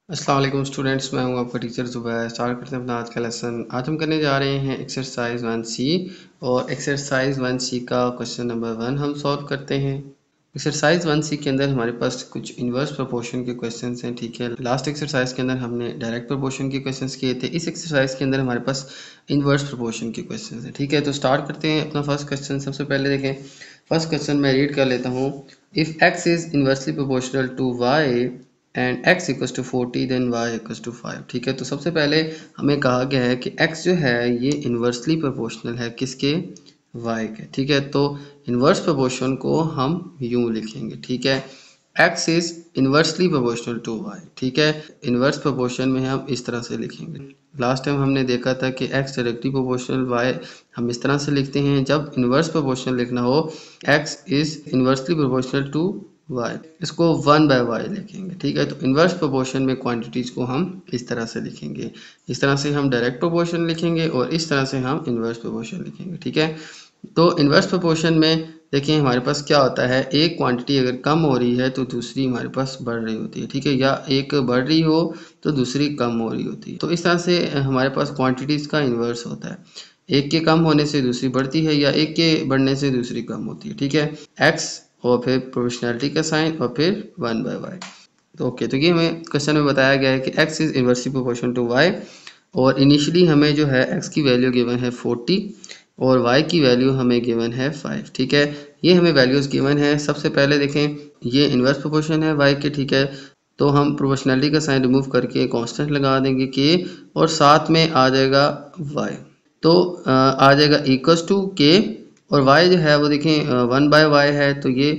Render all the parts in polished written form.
अस्सलाम वालेकुम स्टूडेंट्स, मैं हूं आपका टीचर ज़ुबैर। स्टार्ट करते हैं अपना आज का लेसन। आज हम करने जा रहे हैं एक्सरसाइज 1C और एक्सरसाइज 1C का क्वेश्चन नंबर 1 हम सॉल्व करते हैं। एक्सरसाइज 1C के अंदर हमारे पास कुछ इन्वर्स प्रोपोर्शन के क्वेश्चंस हैं, ठीक है। लास्ट एक्सरसाइज के अंदर हमने डायरेक्ट प्रोपोर्शन के क्वेश्चंस किए थे। इस एक्सरसाइज के अंदर हमारे पास इन्वर्स प्रोपोर्शन के क्वेश्चंस हैं, ठीक है। तो स्टार्ट करते हैं अपना फर्स्ट क्वेश्चन। सबसे पहले देखें, फर्स्ट क्वेश्चन मैं रीड कर लेता हूँ। If x is inversely proportional to y and x equals to 40 then y equals to 5, ठीक है। तो सबसे पहले हमें कहा गया है कि x जो है ये इन्वर्सली प्रोपोर्शनल है किसके, y के, ठीक है। तो इन्वर्स प्रोपोर्शन को हम यूं लिखेंगे, ठीक है। x is inversely proportional to y, ठीक है। इन्वर्स प्रोपोर्शन में हम इस तरह से लिखेंगे। लास्ट टाइम हमने देखा था कि x डायरेक्टली प्रोपोर्शनल y हम इस तरह से लिखते हैं। जब इन्वर्स प्रोपोर्शनल लिखना हो, x is inversely proportional to y, इसको 1/y लिखेंगे, ठीक है। तो इन्वर्स प्रोपोर्शन में क्वांटिटीज़ को हम इस तरह से लिखेंगे। इस तरह से हम डायरेक्ट प्रोपोर्शन लिखेंगे और इस तरह से हम इन्वर्स प्रोपोर्शन लिखेंगे, ठीक है। तो इन्वर्स प्रोपोर्शन में देखिए हमारे पास क्या होता है, एक क्वांटिटी अगर कम हो रही है तो दूसरी हमारे पास बढ़ रही होती है, ठीक है। या एक बढ़ रही हो तो दूसरी कम हो रही होती है। तो इस तरह से हमारे पास क्वांटिटीज़ का इन्वर्स होता है। एक के कम होने से दूसरी बढ़ती है या एक के बढ़ने से दूसरी कम होती है, ठीक है। एक्स और फिर प्रोपोर्शनैलिटी का साइन और फिर 1/y। तो ओके, तो ये हमें क्वेश्चन में बताया गया है कि x is inversely proportional to y और इनिशियली हमें जो है x की वैल्यू गिवन है 40 और y की वैल्यू हमें गिवन है 5, ठीक है। ये हमें वैल्यूज़ गिवन है। सबसे पहले देखें, ये इन्वर्स प्रोपोर्शन है y के, ठीक है। तो हम प्रोपोर्शनैलिटी का साइन रिमूव करके कांस्टेंट लगा देंगे k और साथ में आ जाएगा y। तो आ जाएगा इक्वल्स टू k और y जो है वो देखें 1/y है, तो ये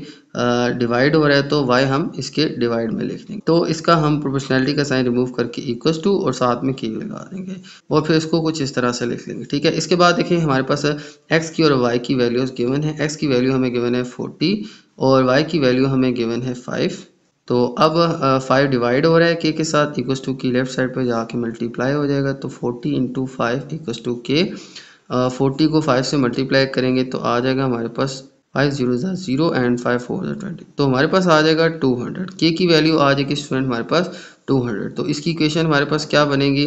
डिवाइड हो रहा है तो y हम इसके डिवाइड में लिख देंगे। तो इसका हम प्रोपोर्शनैलिटी का साइन रिमूव करके इक्वल्स टू और साथ में k लगा देंगे और फिर इसको कुछ इस तरह से लिख लेंगे, ठीक है। इसके बाद देखिए हमारे पास x की और y की वैल्यूज़ गिवन है। x की वैल्यू हमें गिवन है 40 और y की वैल्यू हमें गिवन है 5। तो अब 5 डिवाइड हो रहा है k के साथ, इक्वल्स टू की लेफ्ट साइड पर जाके मल्टीप्लाई हो जाएगा। तो 40 इंटू 5 इक्वल्स टू k। 40 को 5 से मल्टीप्लाई करेंगे तो आ जाएगा हमारे पास 5 0 0 एंड 5 4 20। तो हमारे पास आ जाएगा 200। k की वैल्यू आ जाएगी स्टूडेंट हमारे पास 200। तो इसकी इक्वेशन हमारे पास क्या बनेगी,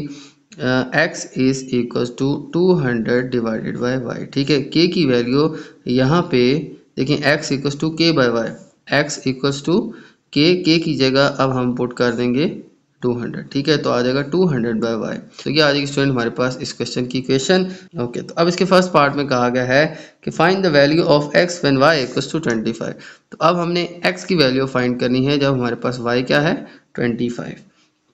x is equals to 200 divided by y, ठीक है। k की वैल्यू यहाँ पे देखें, x equals to k by y, x equals to k की जगह अब हम पुट कर देंगे 200, ठीक है। तो आ जाएगा 200/y। तो ये आ जाएगी स्टूडेंट हमारे पास इस क्वेश्चन की इक्वेशन। ओके, तो अब इसके फर्स्ट पार्ट में कहा गया है कि find the value of x when y equals to 25। तो अब हमने x की वैल्यू फाइंड करनी है जब हमारे पास y क्या है 25।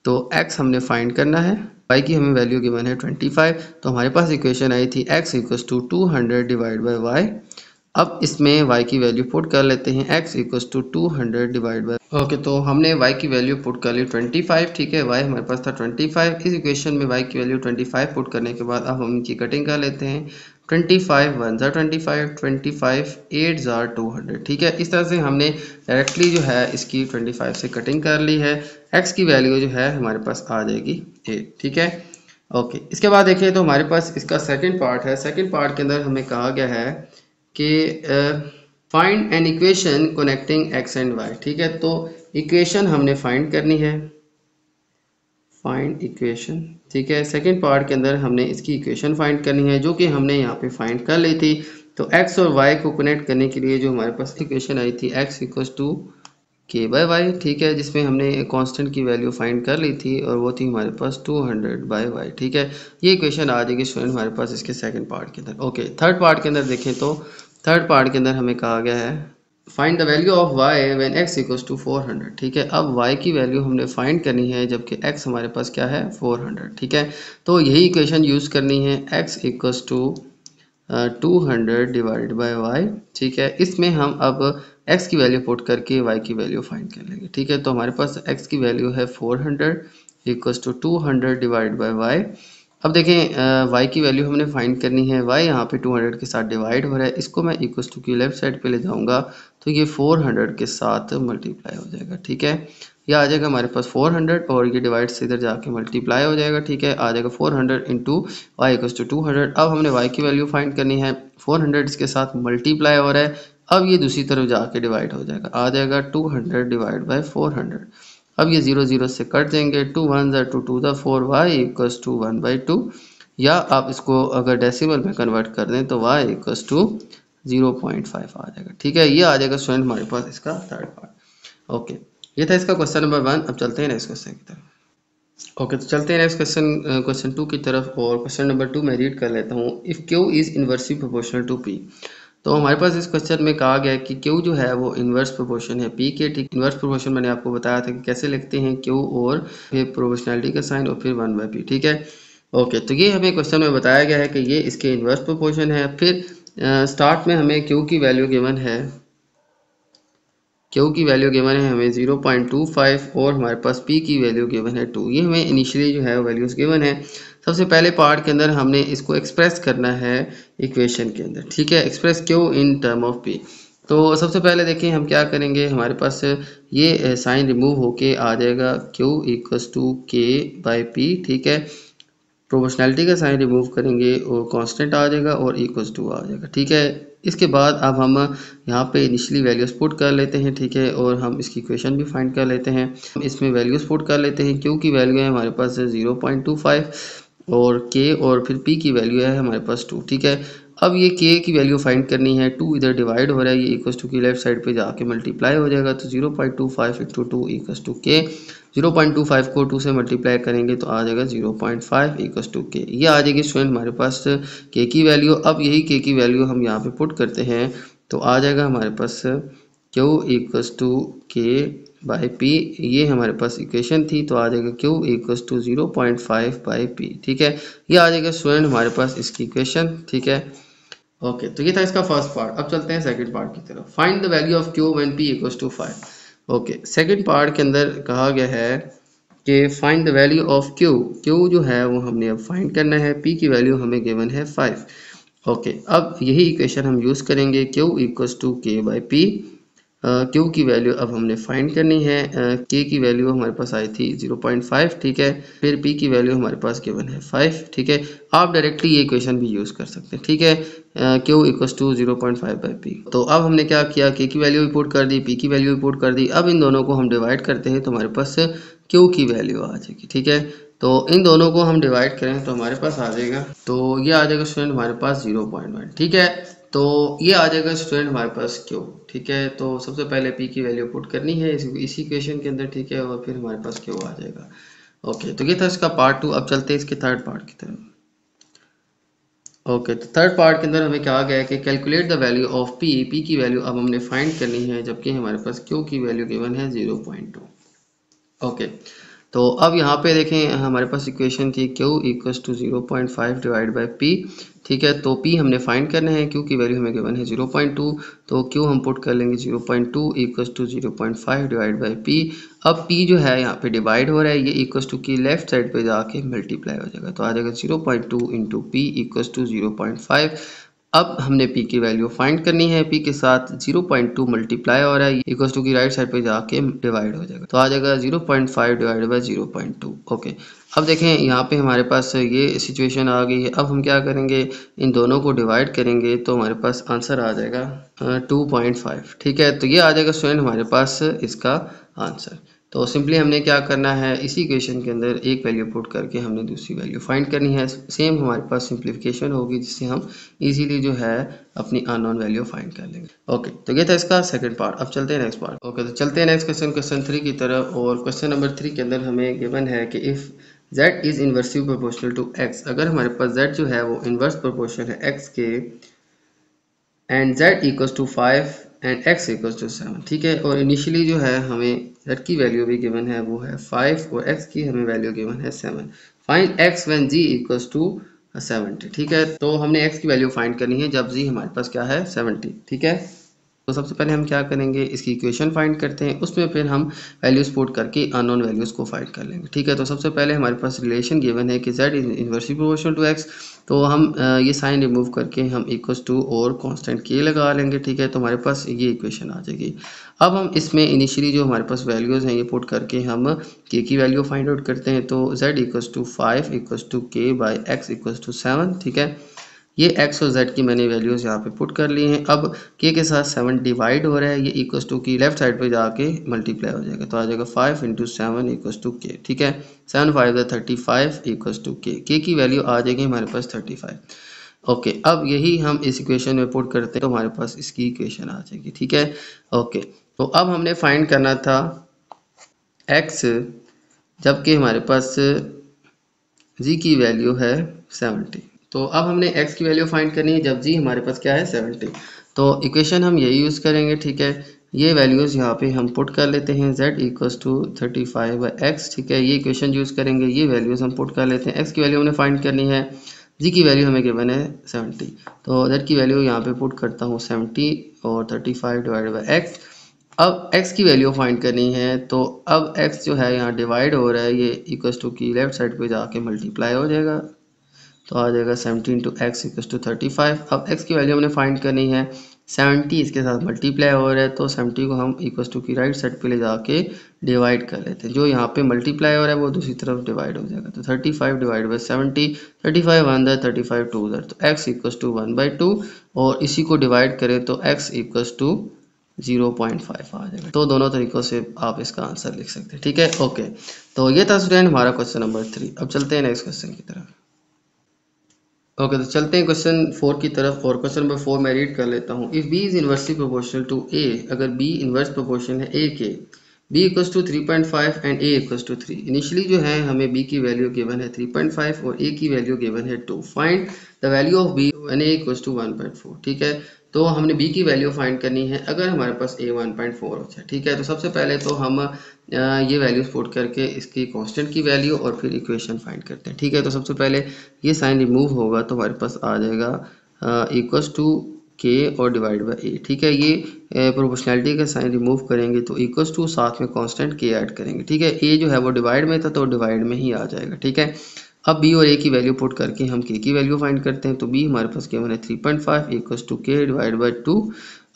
तो x हमने फाइंड करना है, y की हमें वैल्यू गिवन है 25। तो हमारे पास इक्वेशन आई थी x equals to 200 divide by y। अब इसमें y की वैल्यू पुट कर लेते हैं, x equals to 200 divide by, okay. तो हमने y की वैल्यू पुट कर ली 25, ठीक है। y हमारे पास था 25। इस इक्वेशन में y की वैल्यू 25 पुट करने के बाद अब हम इनकी कटिंग कर लेते हैं। 25 1 ज़ा 25, 25 8 ज़ा 200, ठीक है। इस तरह से हमने डायरेक्टली जो है इसकी 25 से कटिंग कर ली है। x की वैल्यू जो है हमारे पास आ जाएगी 8, ठीक है। ओके, इसके बाद देखिए तो हमारे पास इसका सेकंड पार्ट है। सेकंड पार्ट के अंदर हमें कहा गया है कि find an equation connecting x and y, ठीक है। तो इक्वेशन हमने फाइंड करनी है, फाइंड इक्वेशन, ठीक है। सेकंड पार्ट के अंदर हमने इसकी इक्वेशन फाइंड करनी है जो कि हमने यहाँ पे फाइंड कर ली थी। तो x और y को कनेक्ट करने के लिए जो हमारे पास इक्वेशन आई थी x equals to k by y, ठीक है, जिसमें हमने कांस्टेंट की वैल्यू फाइंड कर ली थी और वो थी हमारे पास 200/y, ठीक है। ये इक्वेशन आ जाएगी स्टूडेंट हमारे पास इसके सेकंड पार्ट के अंदर। ओके, थर्ड पार्ट के अंदर देखें तो थर्ड पार्ट के अंदर हमें कहा गया है find the value of y when x equals to 400, ठीक है। अब y की वैल्यू हमने फाइंड करनी है जबकि x हमारे पास क्या है 400, ठीक है। तो यही इक्वेशन यूज़ करनी है, x equals to 200 divide by y, ठीक है। इसमें हम अब x की वैल्यू पुट करके y की वैल्यू फाइंड कर लेंगे, ठीक है। तो हमारे पास x की वैल्यू है 400 equals to 200 divide by y। अब देखें y की वैल्यू हमने फाइंड करनी है, y यहाँ पे 200 के साथ डिवाइड हो रहा है, इसको मैं इक्वल्स टू की लेफ्ट साइड पे ले जाऊँगा तो ये 400 के साथ मल्टीप्लाई हो जाएगा, ठीक है। ये आ जाएगा हमारे पास 400 और ये डिवाइड से इधर जाके मल्टीप्लाई हो जाएगा, ठीक है। आ जाएगा 400 इंटू वाई इक्वल्स टू 200। अब हमने y की वैल्यू फाइंड करनी है, 400 इसके साथ मल्टीप्लाई हो रहा है, अब ये दूसरी तरफ जाके डिवाइड हो जाएगा, आ जाएगा 200 डिवाइड बाई 400। अब ये 0 0 से कट जाएंगे, 2 1 ज़ा 2 2 ज़ा 4, y इक्वल्स टू 1/2, या आप इसको अगर डेसिमल में कन्वर्ट कर दें तो y इक्वल्स टू 0.5 आ जाएगा। ठीक है, ये आ जाएगा स्टूडेंट हमारे पास इसका थर्ड पार्ट। ओके, ये था इसका क्वेश्चन नंबर 1। अब चलते हैं नेक्स्ट क्वेश्चन की तरफ। ओके, तो चलते हैं नेक्स्ट क्वेश्चन 2 की तरफ, और क्वेश्चन नंबर 2 मैं रीड कर लेता हूँ। If Q is inversely proportional to P। तो हमारे पास इस क्वेश्चन में कहा गया है कि Q जो है वो इन्वर्स प्रोपोर्शन है P के। ठीक, इन्वर्स प्रोपोर्शन मैंने आपको बताया था कि कैसे लिखते हैं, Q और फिर प्रोपोर्शनलिटी का साइन और फिर 1/P। ठीक है, ओके, तो ये हमें क्वेश्चन में बताया गया है कि ये इसके इन्वर्स प्रोपोर्शन है। फिर स्टार्ट में हमें Q की वैल्यू गिवन है, Q की वैल्यू गिवन है हमें 0.25, और हमारे पास P की वैल्यू गिवन है 2। ये हमें इनिशियली जो है वैल्यूज़ गिवन है। सबसे पहले पार्ट के अंदर हमने इसको एक्सप्रेस करना है इक्वेशन के अंदर। ठीक है, express Q in term of P। तो सबसे पहले देखें हम क्या करेंगे, हमारे पास ये साइन रिमूव होके आ जाएगा Q इक्वल्स टू K/P। ठीक है, प्रोपोर्शनैलिटी का साइन रिमूव करेंगे और कांस्टेंट आ जाएगा और इक्वल्स टू आ जाएगा। ठीक है, इसके बाद अब हम यहाँ पे इनिशियली वैल्यूज पुट कर लेते हैं। ठीक है, और हम इसकी इक्वेशन भी फाइंड कर लेते हैं। इसमें वैल्यूज पुट कर लेते हैं। Q की वैल्यू है हमारे पास 0.25, और K और फिर P की वैल्यू है हमारे पास 2। ठीक है, अब ये K की वैल्यू फाइंड करनी है। 2 इधर डिवाइड हो रहा है, ये इक्वल्स टू की लेफ्ट साइड पे जाके मल्टीप्लाई हो जाएगा, तो 0.25 इंटू 2 इक्वल्स टू K। 0.25 को 2 से मल्टीप्लाई करेंगे तो आ जाएगा 0.5 इक्वल्स टू K। ये आ जाएगी स्टूडेंट हमारे पास K की वैल्यू। अब यही K की वैल्यू हम यहाँ पे पुट करते हैं तो आ जाएगा हमारे पास Q इक्वल्स टू K/P। ये हमारे पास इक्वेशन थी, तो आ जाएगा Q इक्वल्स टू 0.5/P। ठीक है, ये आ जाएगा स्टूडेंट हमारे पास इसकी इक्वेशन। ठीक है, ओके, तो ये था इसका फर्स्ट पार्ट। अब चलते हैं सेकंड पार्ट की तरफ। Find the value of Q when P equals to 5। Okay, second part के अंदर कहा गया है कि find the value of Q। Q जो है वो हमने अब फाइंड करना है, P की वैल्यू हमें गिवन है 5। ओके, अब यही इक्वेशन हम यूज़ करेंगे, Q equals to K/P। Q की वैल्यू अब हमने फाइंड करनी है। K की वैल्यू हमारे पास आई थी 0.5। ठीक है, फिर P की वैल्यू हमारे पास गिवन है 5। ठीक है, आप डायरेक्टली ये इक्वेशन भी यूज़ कर सकते हैं। ठीक है, Q इक्वल्स टू 0.5/P। तो अब हमने क्या किया, K की वैल्यू भी पुट कर दी, P की वैल्यू भी पुट कर दी। अब इन दोनों को हम डिवाइड करते हैं तो हमारे पास Q की वैल्यू आ जाएगी। ठीक है, तो इन दोनों को हम डिवाइड करें तो हमारे पास आ जाएगा, तो ये आ जाएगा स्टूडेंट हमारे पास 0.1। ठीक है, तो ये आ जाएगा स्टूडेंट हमारे पास Q। ठीक है, तो सबसे पहले P की वैल्यू पुट करनी है इसी इक्वेशन के अंदर। ठीक है, और फिर हमारे पास Q आ जाएगा। ओके, तो ये था इसका पार्ट 2। अब चलते हैं इसके थर्ड पार्ट की तरफ। ओके, तो थर्ड पार्ट के अंदर हमें कहा गया है कि calculate the value of P की वैल्यू अब हमने फाइंड करनी है, जबकि हमारे पास Q की वैल्यू गिवन है 0.2। ओके, तो अब यहाँ पे देखें हमारे पास इक्वेशन थी Q equals to 0.5 divide by P। ठीक है, तो P हमने फाइंड करना है, Q की वैल्यू हमें गिवन है 0.2, तो Q हम पुट कर लेंगे 0.2 equals to 0.5 divide by P। अब P जो है यहाँ पे डिवाइड हो रहा है, ये इक्वल्स टू की लेफ्ट साइड पे जाके मल्टीप्लाई हो जाएगा, तो आ जाएगा 0.2 इंटू P इक्वल्स टू 0.5। अब हमने P की वैल्यू फाइंड करनी है। P के साथ 0.2 मल्टीप्लाई हो रहा है, इक्वल्स टू की राइट साइड पे जाके डिवाइड हो जाएगा, तो आ जाएगा 0.5 डिवाइड बाई 0.2। ओके, अब देखें यहाँ पे हमारे पास ये सिचुएशन आ गई है। अब हम क्या करेंगे, इन दोनों को डिवाइड करेंगे तो हमारे पास आंसर आ जाएगा 2.5। ठीक है, तो ये आ जाएगा स्टूडेंट हमारे पास इसका आंसर। तो सिंपली हमने क्या करना है, इसी इक्वेशन के अंदर एक वैल्यू पुट करके हमने दूसरी वैल्यू फाइंड करनी है। सेम हमारे पास सिंप्लीफिकेशन होगी, जिससे हम इजीली जो है अपनी अननोन वैल्यू फाइंड कर लेंगे। ओके, तो ये था इसका सेकंड पार्ट। अब चलते हैं नेक्स्ट पार्ट। ओके, तो चलते हैं नेक्स्ट क्वेश्चन 3 की तरफ, और क्वेश्चन नंबर 3 के अंदर हमें गिवन है कि if z is inversely proportional to x। अगर हमारे पास z जो है वो इन्वर्स प्रोपोर्शनल है x के, and z equals to 5 and x equals to 7। ठीक है, और इनिशियली जो है हमें z की वैल्यू भी गिवन है वो है 5, और x की हमें वैल्यू गिवन है 7। Find x when g equals to 70। ठीक है, तो हमने x की वैल्यू फाइंड करनी है जब g हमारे पास क्या है 70। ठीक है, तो सबसे पहले हम क्या करेंगे, इसकी इक्वेशन फाइंड करते हैं, उसमें फिर हम वैल्यूज पुट करके अननोन वैल्यूज़ को फाइंड कर लेंगे। ठीक है, तो सबसे पहले हमारे पास रिलेशन गिवन है कि z is inversely proportional to x, तो हम ये साइन रिमूव करके हम इक्वल्स टू और कांस्टेंट k लगा लेंगे। ठीक है, तो हमारे पास ये इक्वेशन आ जाएगी। अब हम इसमें इनिशियली जो हमारे पास वैल्यूज़ हैं ये पुट करके हम k की वैल्यू फाइंड आउट करते हैं, तो z equals to 5 equals to k by x equals to 7। ठीक है, ये x और z की मैंने वैल्यूज़ यहाँ पे पुट कर ली हैं। अब k के साथ 7 डिवाइड हो रहा है, ये इक्वस टू की लेफ्ट साइड पे जाके मल्टीप्लाई हो जाएगा, तो आ जाएगा 5 इंटू 7 इक्वस टू के। ठीक है, 7 5 35 इक्वस टू के की वैल्यू आ जाएगी हमारे पास 35। ओके, अब यही हम इस इक्वेशन में पुट करते हैं तो हमारे पास इसकी इक्वेशन आ जाएगी। ठीक है, ओके, तो अब हमने फाइंड करना था x, जबकि हमारे पास g की वैल्यू है 70। तो अब हमने x की वैल्यू फाइंड करनी है जब g हमारे पास क्या है 70। तो इक्वेशन हम यही यूज़ करेंगे। ठीक है, ये वैल्यूज़ यहाँ पे हम पुट कर लेते हैं, z इक्वल्स टू 35/x। ठीक है, ये इक्वेशन यूज़ करेंगे, ये वैल्यूज़ हम पुट कर लेते हैं। x की वैल्यू हमने फाइंड करनी है, g की वैल्यू हमें गिवन है 70, तो z की वैल्यू यहाँ पे पुट करता हूँ 70 और 35 डिवाइडेड बाई x। अब x की वैल्यू फाइंड करनी है, तो अब x जो है यहाँ डिवाइड हो रहा है, ये इक्वल्स टू की लेफ्ट साइड पे जाके मल्टीप्लाई हो जाएगा, तो आ जाएगा 70 इंटू एक्स इक्वल्स टू 35। अब x की वैल्यू हमने फाइंड करनी है, 70 इसके साथ मल्टीप्लाई हो रहा है, तो 70 को हम इक्वल्स टू की राइट साइड पे ले जाके डिवाइड कर लेते हैं। जो यहाँ पे मल्टीप्लाई हो रहा है वो दूसरी तरफ डिवाइड हो जाएगा, तो 35 डिवाइड बाई 70, 35 1 दर 35 2 दर, तो x इक्वल्स टू 1/2, और इसी को डिवाइड करें तो x इक्वल्स टू 0.5 आ जाएगा। तो दोनों तरीक़ों से आप इसका आंसर लिख सकते हैं। ठीक है, ओके, तो ये था स्टूडेंट हमारा क्वेश्चन नंबर 3। अब चलते हैं नेक्स्ट क्वेश्चन की तरफ। ओके, तो चलते हैं क्वेश्चन 4 की तरफ, और क्वेश्चन नंबर 4 मैं रीड कर लेता हूँ। If b is inversely proportional to a, अगर b इन्वर्स प्रोपोर्शनल है a के, b equals to 3.5 and a equals to 3। Initially जो है हमें b की वैल्यू गिवन है 3.5 और a की वैल्यू गिवन है 2। Find the value of b and a equals to 1.4। ठीक है, तो हमने b की वैल्यू फाइंड करनी है अगर हमारे पास a 1.4 होता है। ठीक है, तो सबसे पहले तो हम ये वैल्यूज पुट करके इसकी कांस्टेंट की वैल्यू और फिर इक्वेशन फाइंड करते हैं। ठीक है, तो सबसे पहले ये साइन रिमूव होगा तो हमारे पास आ जाएगा इक्वल्स टू के और डिवाइड बाई ए। ठीक है, ये प्रोपोर्शनैलिटी का साइन रिमूव करेंगे तो इक्वल्स टू साथ में कांस्टेंट के ऐड करेंगे। ठीक है, ए जो है वो डिवाइड में था तो डिवाइड में ही आ जाएगा। ठीक है, अब b और a की वैल्यू पुट करके हम k की वैल्यू फाइंड करते हैं, तो b हमारे पास गिवन है 3.5 इक्वल्स टू के डिवाइड बाई 2।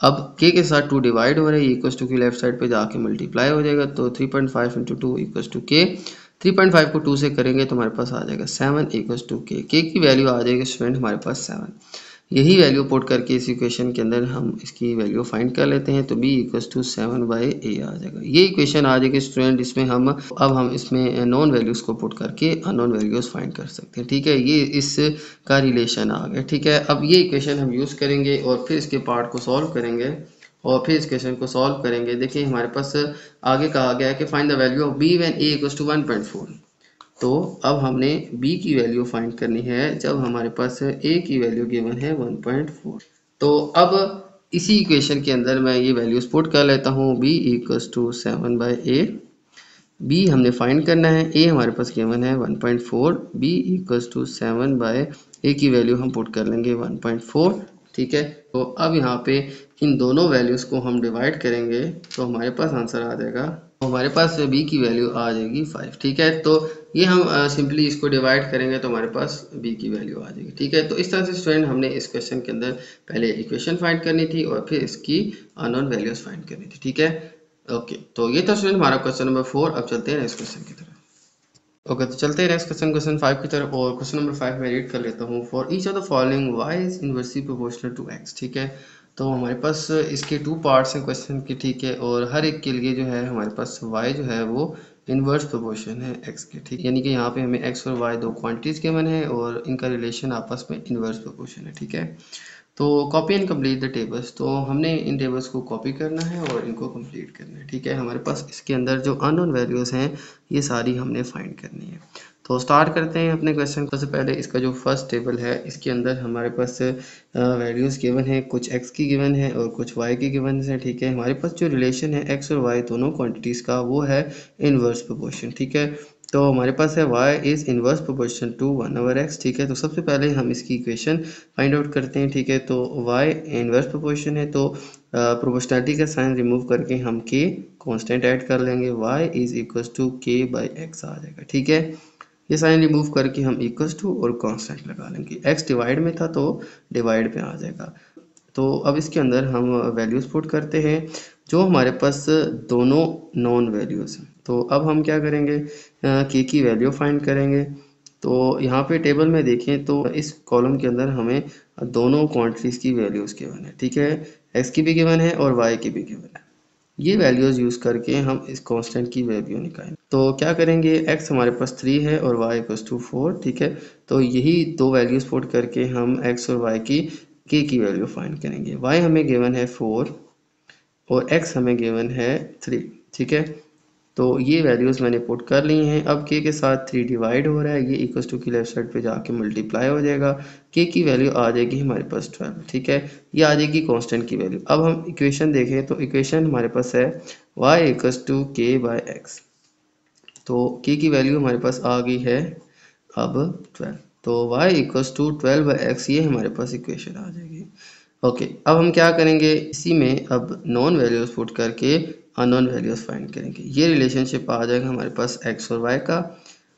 अब k के साथ 2 डिवाइड हो रहा है, इक्वल्स टू की लेफ्ट साइड पे जाके मल्टीप्लाई हो जाएगा, तो 3.5 इंटू 2 इक्वल्स टू के। 3.5 को 2 से करेंगे तो हमारे पास आ जाएगा 7 इक्वल्स टू के। की वैल्यू आ जाएगी स्टूडेंट हमारे पास 7। यही वैल्यू पुट करके इस इक्वेशन के अंदर हम इसकी वैल्यू फाइंड कर लेते हैं, तो b इक्वल्स टू 7/a आ जाएगा। ये इक्वेशन आ जाएगी स्टूडेंट, इसमें हम इसमें नॉन वैल्यूज़ को पुट करके अननोन वैल्यूज़ फाइंड कर सकते हैं। ठीक है, ये इसका रिलेशन आ गया। ठीक है, अब ये इक्वेशन हम यूज़ करेंगे और फिर इसके पार्ट को सॉल्व करेंगे और फिर इस क्वेश्चन को सॉल्व करेंगे। देखिए हमारे पास आगे कहा गया है कि find the value of b when a equals to 1.4। तो अब हमने b की वैल्यू फाइंड करनी है जब हमारे पास a की वैल्यू गिवन है 1.4। तो अब इसी इक्वेशन के अंदर मैं ये वैल्यूज पुट कर लेता हूँ, b equals to 7/a। b हमने फाइंड करना है, a हमारे पास गिवन है 1.4, b इक्वल्स टू 7/a की वैल्यू हम पुट कर लेंगे 1.4। ठीक है, तो अब यहाँ पे इन दोनों वैल्यूज़ को हम डिवाइड करेंगे तो हमारे पास आंसर आ जाएगा, तो हमारे पास b की वैल्यू आ जाएगी 5। ठीक है, तो ये हम सिंपली इसको डिवाइड करेंगे तो हमारे पास b की वैल्यू आ जाएगी। ठीक है, तो इस तरह से स्टूडेंट हमने इस क्वेश्चन के अंदर पहले इक्वेशन फाइंड करनी थी और फिर इसकी अननोन वैल्यूज फाइंड करनी थी। ठीक है, ओके, तो ये था स्टूडेंट हमारा क्वेश्चन नंबर 4। अब चलते हैं नेक्स्ट क्वेश्चन की तरफ। ओके, तो चलते हैं नेक्स्ट क्वेश्चन 5 की तरफ, और क्वेश्चन नंबर 5 में रीड कर लेता हूँ। For each of the following y is inversely proportional to x। ठीक है, तो हमारे पास इसके 2 पार्ट्स हैं क्वेश्चन के। ठीक है, और हर एक के लिए जो है हमारे पास y जो है वो इनवर्स प्रोपोर्शन है x के। ठीक, यानी कि यहाँ पे हमें x और y दो क्वांटिटीज़ गिवन है और इनका रिलेशन आपस में इनवर्स प्रोपोर्शन है। ठीक है, तो copy and complete the tables, तो हमने इन टेबल्स को कॉपी करना है और इनको कंप्लीट करना है। ठीक है, हमारे पास इसके अंदर जो अननोन वैल्यूज़ हैं ये सारी हमने फाइंड करनी है। तो स्टार्ट करते हैं अपने क्वेश्चन। सबसे पहले इसका जो फर्स्ट टेबल है इसके अंदर हमारे पास वैल्यूज़ गिवन है, कुछ x की गिवन है और कुछ y की गिवन है। ठीक है, हमारे पास जो रिलेशन है x और y दोनों क्वांटिटीज़ का वो है इनवर्स प्रोपोर्शन। ठीक है, तो हमारे पास है y is inverse proportion to 1/x। ठीक है, तो सबसे पहले हम इसकी इक्वेशन फाइंड आउट करते हैं। ठीक है, तो y इनवर्स प्रोपोर्शन है तो प्रोपोर्शनैलिटी का साइन रिमूव करके हम k कांस्टेंट ऐड कर लेंगे, y is equals to k/x आ जाएगा। ठीक है, ये साइन रिमूव करके हम इक्वल्स टू और कांस्टेंट लगा लेंगे, x डिवाइड में था तो डिवाइड पे आ जाएगा। तो अब इसके अंदर हम वैल्यूज़ पुट करते हैं जो हमारे पास दोनों नॉन वैल्यूज़ हैं। तो अब हम क्या करेंगे, k की वैल्यू फाइंड करेंगे। तो यहाँ पे टेबल में देखें तो इस कॉलम के अंदर हमें दोनों क्वांटिटीज़ की वैल्यूज़ गिवन है, ठीक है, एक्स की भी गिवन है और वाई की भी गिवन है। ये वैल्यूज़ यूज़ करके हम इस कांस्टेंट की वैल्यू निकालेंगे। तो क्या करेंगे, x हमारे पास 3 है और y इक्वल्स टू 4, ठीक है। तो यही दो वैल्यूज़ पुट करके हम x और y की k की वैल्यू फाइंड करेंगे। y हमें गिवन है 4 और x हमें गिवन है 3, ठीक है। तो ये वैल्यूज़ मैंने पुट कर ली हैं। अब k के साथ 3 डिवाइड हो रहा है, ये इक्वल्स टू की लेफ्ट साइड पे जाके मल्टीप्लाई हो जाएगा। k की वैल्यू आ जाएगी हमारे पास 12, ठीक है। ये आ जाएगी कांस्टेंट की वैल्यू। अब हम इक्वेशन देखें तो इक्वेशन हमारे पास है y equals to k by x. तो k की वैल्यू हमारे पास आ गई है अब 12। तो y equals to 12 by x, ये हमारे पास इक्वेशन आ जाएगी। ओके, अब हम क्या करेंगे, इसी में अब नॉन वैल्यूज़ पुट करके अननोन वैल्यूज़ फाइंड करेंगे। ये रिलेशनशिप आ जाएगा हमारे पास x और y का।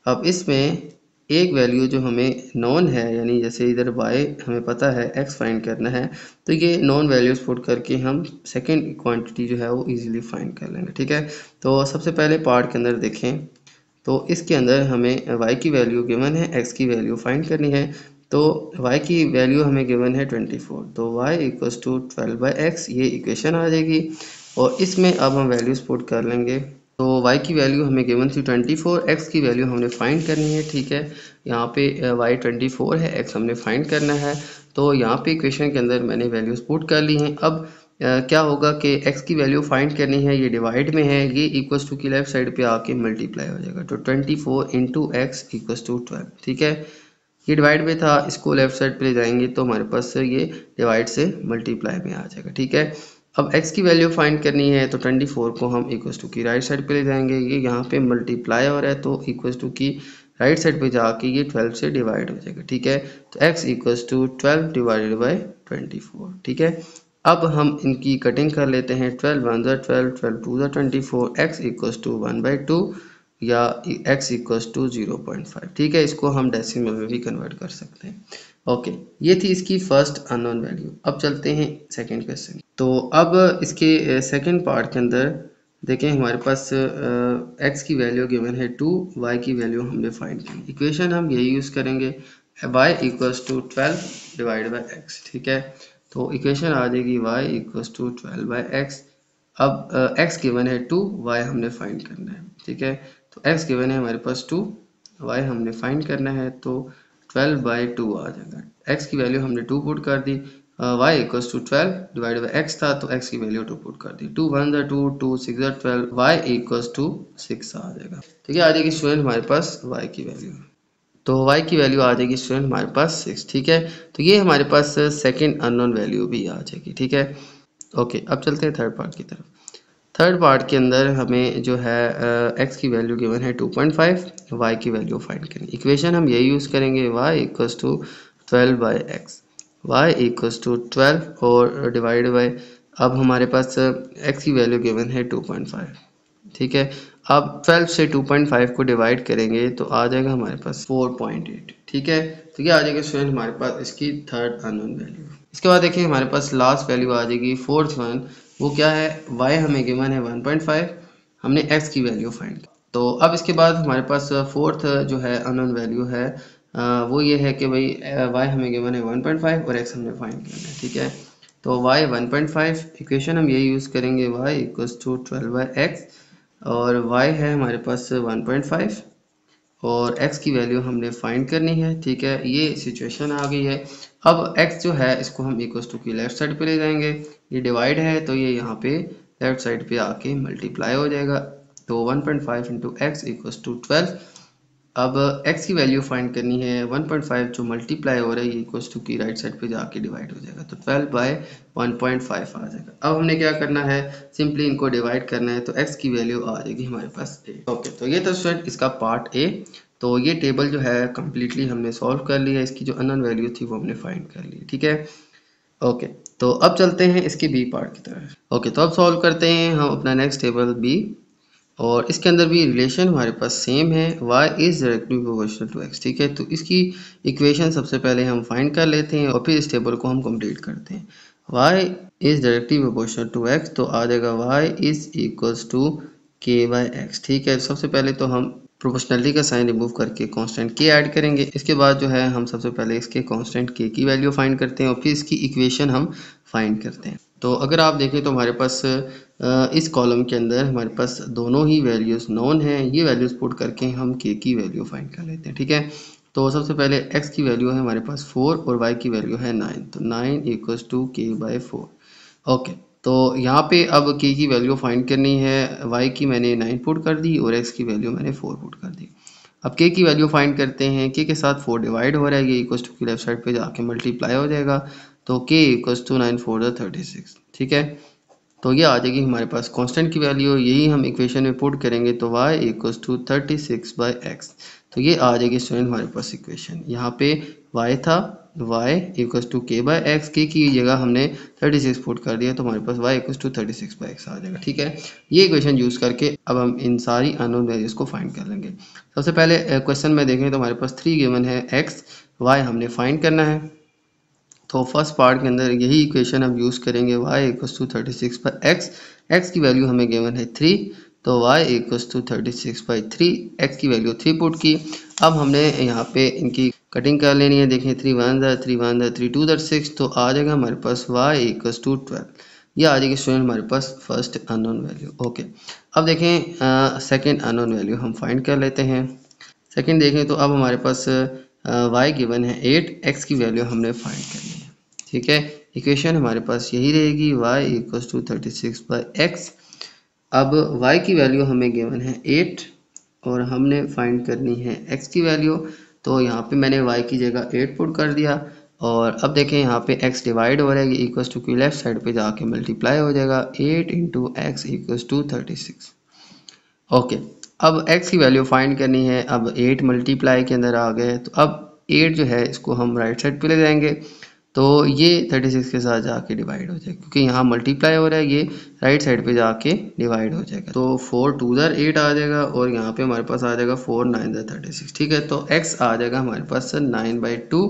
अब इसमें एक वैल्यू जो हमें नॉन है, यानी जैसे इधर y हमें पता है, x फाइंड करना है, तो ये नॉन वैल्यूज़ पुट करके हम सेकंड क्वांटिटी जो है वो इजीली फाइंड कर लेंगे, ठीक है। तो सबसे पहले पार्ट के अंदर देखें तो इसके अंदर हमें y की वैल्यू गिवन है, x की वैल्यू फाइंड करनी है। तो y की वैल्यू हमें गिवन है 24, तो y equals to 12 by x, ये इक्वेशन आ जाएगी। और इसमें अब हम वैल्यूज़ पुट कर लेंगे। तो y की वैल्यू हमें गिवन थी 24, x की वैल्यू हमने फाइंड करनी है, ठीक है। यहाँ पे y 24 है, x हमने फाइंड करना है। तो यहाँ पे इक्वेशन के अंदर मैंने वैल्यूज़ पुट कर ली हैं। अब क्या होगा कि x की वैल्यू फाइंड करनी है, ये डिवाइड में है, ये इक्वल्स टू की लेफ्ट साइड पे आके मल्टीप्लाई हो जाएगा। तो 24 इंटू एक्स इक्वल्स टू 12, ठीक है। ये डिवाइड में था, इसको लेफ्ट साइड पे ले जाएंगे तो हमारे पास ये डिवाइड से मल्टीप्लाई में आ जाएगा, ठीक है। अब x की वैल्यू फाइंड करनी है तो 24 को हम इक्वल्स टू की राइट साइड पे ले जाएंगे, ये यहाँ पे मल्टीप्लाई हो रहा है तो इक्वल्स टू की राइट साइड पे जाके ये 12 से डिवाइड हो जाएगा, ठीक है। तो x equals to 12 divided by 24, ठीक है। अब हम इनकी कटिंग कर लेते हैं। 12 वन ज़ा 12, 12 टू ज़ा 24, x इक्वल्स टू 1/2 या x इक्वल्स टू 0.5, ठीक है। इसको हम डेसिमल में भी कन्वर्ट कर सकते हैं। ओके, ये थी इसकी फर्स्ट अननोन वैल्यू। अब चलते हैं सेकंड क्वेश्चन। तो अब इसके सेकंड पार्ट के अंदर देखें, हमारे पास x की वैल्यू गिवन है 2, y की वैल्यू हमने फाइंड की। इक्वेशन हम यही यूज़ करेंगे, y equals to 12 divide by x, ठीक है। तो इक्वेशन आ जाएगी y equals to 12 by x. अब x गिवन है 2, y हमने फाइंड करना है, ठीक है। तो x गिवन है हमारे पास 2, y हमने फाइंड करना है, तो 12 बाई 2 आ जाएगा। x की वैल्यू हमने 2 पुट कर दी, y equals to 12 divide by x था तो x की वैल्यू 2 पुट कर दी। 2 वन ज़ा 2, 2 6 ज़ा 12, y इक्वल्स टू 6 आ जाएगा, ठीक है। आ जाएगी स्टूडेंट हमारे पास y की वैल्यू। तो y की वैल्यू आ जाएगी स्टूडेंट हमारे पास 6, ठीक है। तो ये हमारे पास सेकंड अननोन वैल्यू भी आ जाएगी, ठीक है। ओके, अब चलते हैं थर्ड पार्ट की तरफ। थर्ड पार्ट के अंदर हमें जो है x की वैल्यू गिवन है 2.5, y की वैल्यू फाइंड करेंगे। इक्वेशन हम यही यूज़ करेंगे, y equals to 12 by x, y equals to 12 और डिवाइड बाई, अब हमारे पास x की वैल्यू गिवन है 2.5, ठीक है। अब 12 से 2.5 को डिवाइड करेंगे तो आ जाएगा हमारे पास 4.8, ठीक है। तो ये आ जाएगा स्टूडेंट हमारे पास इसकी थर्ड अननोन वैल्यू। इसके बाद देखिए हमारे पास लास्ट वैल्यू आ जाएगी फोर्थ वन, वो क्या है, y हमें गिवन है 1.5, हमने x की वैल्यू फाइंड की। तो अब इसके बाद हमारे पास फोर्थ जो है अननोन वैल्यू है, वो ये है कि भाई y हमें गिवन है 1.5 और x हमने फाइंड करना है, ठीक है। तो y 1.5, इक्वेशन हम यही यूज़ करेंगे, y equals to 12 by x और y है हमारे पास 1.5 और x की वैल्यू हमने फाइंड करनी है, ठीक है। ये सिचुएशन आ गई है। अब x जो है इसको हम इक्वल्स टू की लेफ्ट साइड पे ले जाएंगे, ये डिवाइड है तो ये यहाँ पे लेफ्ट साइड पे आके मल्टीप्लाई हो जाएगा। तो 1.5 इंटू एक्स इक्वल्स टू 12। अब x की वैल्यू फाइंड करनी है, 1.5 जो मल्टीप्लाई हो रहा है ये इक्वल्स टू की राइट साइड पे जाके डिवाइड हो जाएगा, तो 12 बाय 1.5 आ जाएगा। अब हमने क्या करना है, सिंपली इनको डिवाइड करना है, तो x की वैल्यू आ जाएगी हमारे पास 8। ओके, तो ये था स्टूडेंट इसका पार्ट ए। तो ये टेबल जो है कम्प्लीटली हमने सॉल्व कर लिया, इसकी जो अननोन वैल्यू थी वो हमने फाइंड कर ली, ठीक है। ओके, तो अब चलते हैं इसके बी पार्ट की तरफ। ओके, तो अब सॉल्व करते हैं हम अपना नेक्स्ट टेबल बी, और इसके अंदर भी रिलेशन हमारे पास सेम है, y is directly proportional to x, ठीक है। तो इसकी इक्वेशन सबसे पहले हम फाइंड कर लेते हैं और फिर इस टेबल को हम कंप्लीट करते हैं। y is directly proportional to x, तो आ जाएगा y is equals to k by x, ठीक है। सबसे पहले तो हम प्रोपोर्शनलिटी का साइन रिमूव करके कांस्टेंट के ऐड करेंगे। इसके बाद जो है हम सबसे पहले इसके कांस्टेंट के की वैल्यू फाइंड करते हैं और फिर इसकी इक्वेशन हम फाइंड करते हैं। तो अगर आप देखें तो हमारे पास इस कॉलम के अंदर हमारे पास दोनों ही वैल्यूज़ नोन हैं। ये वैल्यूज़ पुट करके हम के की वैल्यू फाइंड कर लेते हैं, ठीक है। तो सबसे पहले x की वैल्यू है हमारे पास 4 और y की वैल्यू है 9, तो 9 equals to k by 4। Okay, तो यहाँ पे अब k की वैल्यू फाइंड करनी है। y की मैंने 9 पुट कर दी और x की वैल्यू मैंने 4 पुट कर दी। अब k की वैल्यू फाइंड करते हैं। k के साथ 4 डिवाइड हो रहा है, ये इक्वल्स टू की लेफ्ट साइड पे जाके मल्टीप्लाई हो जाएगा, तो k इक्वल्स टू 9 4 36, ठीक है। तो ये आ जाएगी हमारे पास कांस्टेंट की वैल्यू। यही हम इक्वेशन में पुट करेंगे तो y equals to 36 by x. तो ये आ जाएगी स्टूडेंट हमारे पास इक्वेशन। यहाँ पे y था, y equals to k by x, के की जगह हमने 36 पुट कर दिया तो हमारे पास y equals to 36 by x आ जाएगा, ठीक है। ये इक्वेशन यूज़ करके अब हम इन सारी अननोन वैल्यूज़ को फाइंड कर लेंगे। सबसे पहले क्वेश्चन में देखें तो हमारे पास 3 गिवन है, x y हमने फाइंड करना है। तो फर्स्ट पार्ट के अंदर यही इक्वेशन हम यूज़ करेंगे, y equals to 36 by x. X की वैल्यू हमें गिवन है 3, तो y equals to 36 by 3, x की वैल्यू 3 पुट की। अब हमने यहाँ पे इनकी कटिंग कर लेनी है। देखें 3 1 3 1 3 2 6, तो आ जाएगा हमारे पास y इक्वल्स टू 12। ये आ जाएगी स्टूडेंट हमारे पास फर्स्ट अननोन वैल्यू। ओके, अब देखें सेकेंड अननोन वैल्यू हम फाइंड कर लेते हैं। सेकेंड देखें तो अब हमारे पास y गिवन है 8, x की वैल्यू हमने फाइंड करनी है, ठीक है। इक्वेशन हमारे पास यही रहेगी, y equals to 36 by x. अब y की वैल्यू हमें गिवन है 8 और हमने फाइंड करनी है x की वैल्यू। तो यहाँ पे मैंने y की जगह 8 पुट कर दिया और अब देखें यहाँ पे x डिवाइड हो रहा है, ये इक्वल्स टू की लेफ्ट साइड पे जाके मल्टीप्लाई हो जाएगा, 8 into x equals to 36। Okay, अब x की वैल्यू फाइंड करनी है। अब 8 मल्टीप्लाई के अंदर आ गए, तो अब 8 जो है इसको हम राइट साइड पे ले जाएंगे, तो ये 36 के साथ जाके डिवाइड हो जाएगा, क्योंकि यहाँ मल्टीप्लाई हो रहा है, ये राइट साइड पे जाके डिवाइड हो जाएगा। तो 4 2 8 आ जाएगा और यहाँ पे हमारे पास आ जाएगा 4 9 36, ठीक है। तो x आ जाएगा हमारे पास 9/2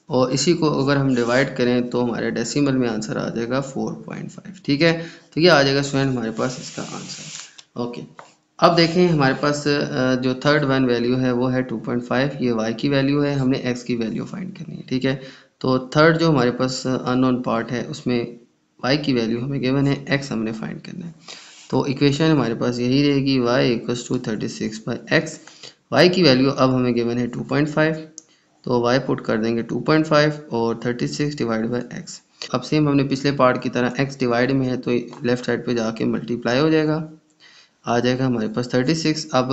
और इसी को अगर हम डिवाइड करें तो हमारे डेसिमल में आंसर आ जाएगा 4.5, ठीक है। तो ये आ जाएगा स्टूडेंट हमारे पास इसका आंसर। ओके, अब देखें हमारे पास जो थर्ड वन वैल्यू है वो है 2.5, ये y की वैल्यू है, हमने x की वैल्यू फाइंड करनी है, ठीक है। तो थर्ड जो हमारे पास अननोन पार्ट है उसमें y की वैल्यू हमें गिवन है, x हमने फाइंड करना है। तो इक्वेशन हमारे पास यही रहेगी, y equals to 36 by x. y की वैल्यू अब हमें गिवन है 2.5, तो y पुट कर देंगे 2.5 और 36 डिवाइड बाई एक्स। अब सेम हमने पिछले पार्ट की तरह x डिवाइड में है तो लेफ्ट साइड पे जाके मल्टीप्लाई हो जाएगा, आ जाएगा हमारे पास 36। अब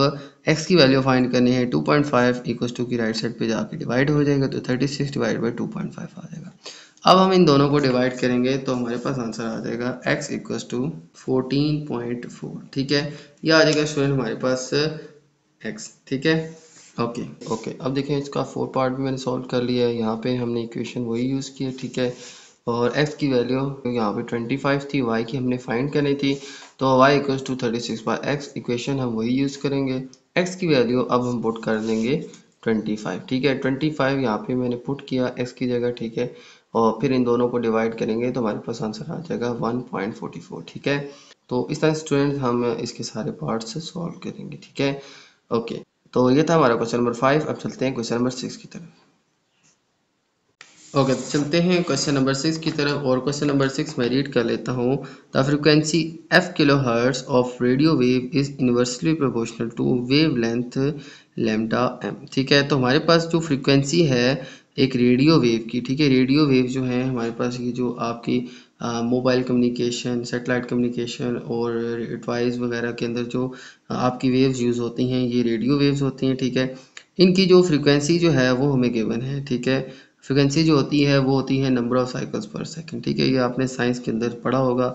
x की वैल्यू फाइंड करनी है, 2.5 इक्वल्स टू की राइट साइड पे जाके डिवाइड हो जाएगा, तो 36 डिवाइड बाई 2.5 आ जाएगा। अब हम इन दोनों को डिवाइड करेंगे तो हमारे पास आंसर आ जाएगा x इक्वल्स टू 14.4, ठीक है। ये आ जाएगा स्टूडेंट हमारे पास x, ठीक है। ओके, अब देखें इसका 4 पार्ट भी मैंने सॉल्व कर लिया है। यहाँ पे हमने इक्वेशन वही यूज़ की है, ठीक है। और x की वैल्यू यहाँ पे 25 थी, y की हमने फाइंड करनी थी, तो y equals to 36 by x. Equation हम वही यूज़ करेंगे। x की वैल्यू अब हम पुट कर देंगे 25, ठीक है। 25 यहाँ पे मैंने पुट किया x की जगह, ठीक है। और फिर इन दोनों को डिवाइड करेंगे तो हमारे पास आंसर आ जाएगा 1.44, ठीक है। तो इस तरह स्टूडेंट हम इसके सारे पार्ट्स सॉल्व करेंगे, ठीक है। ओके, तो ये था हमारा क्वेश्चन नंबर 5। अब चलते हैं क्वेश्चन नंबर 6 की तरफ। ओके, चलते हैं क्वेश्चन नंबर 6 की तरफ और क्वेश्चन नंबर 6 मैं रीड कर लेता हूँ। The frequency f kilohertz of radio wave is inversely proportional to wave length lambda m, ठीक है। तो हमारे पास जो फ्रीक्वेंसी है एक रेडियो वेव की, ठीक है। रेडियो वेव जो है हमारे पास ये जो आपकी मोबाइल कम्युनिकेशन, सैटेलाइट कम्युनिकेशन और डिवाइस वगैरह के अंदर जो आपकी वेव्स यूज़ होती हैं, ये रेडियो वेव्स होती हैं, ठीक है। इनकी जो फ्रीक्वेंसी जो है वो हमें गिवन है, ठीक है। फ्रीक्वेंसी जो होती है वो होती है नंबर ऑफ साइकिल्स पर सेकंड, ठीक है। ये आपने साइंस के अंदर पढ़ा होगा।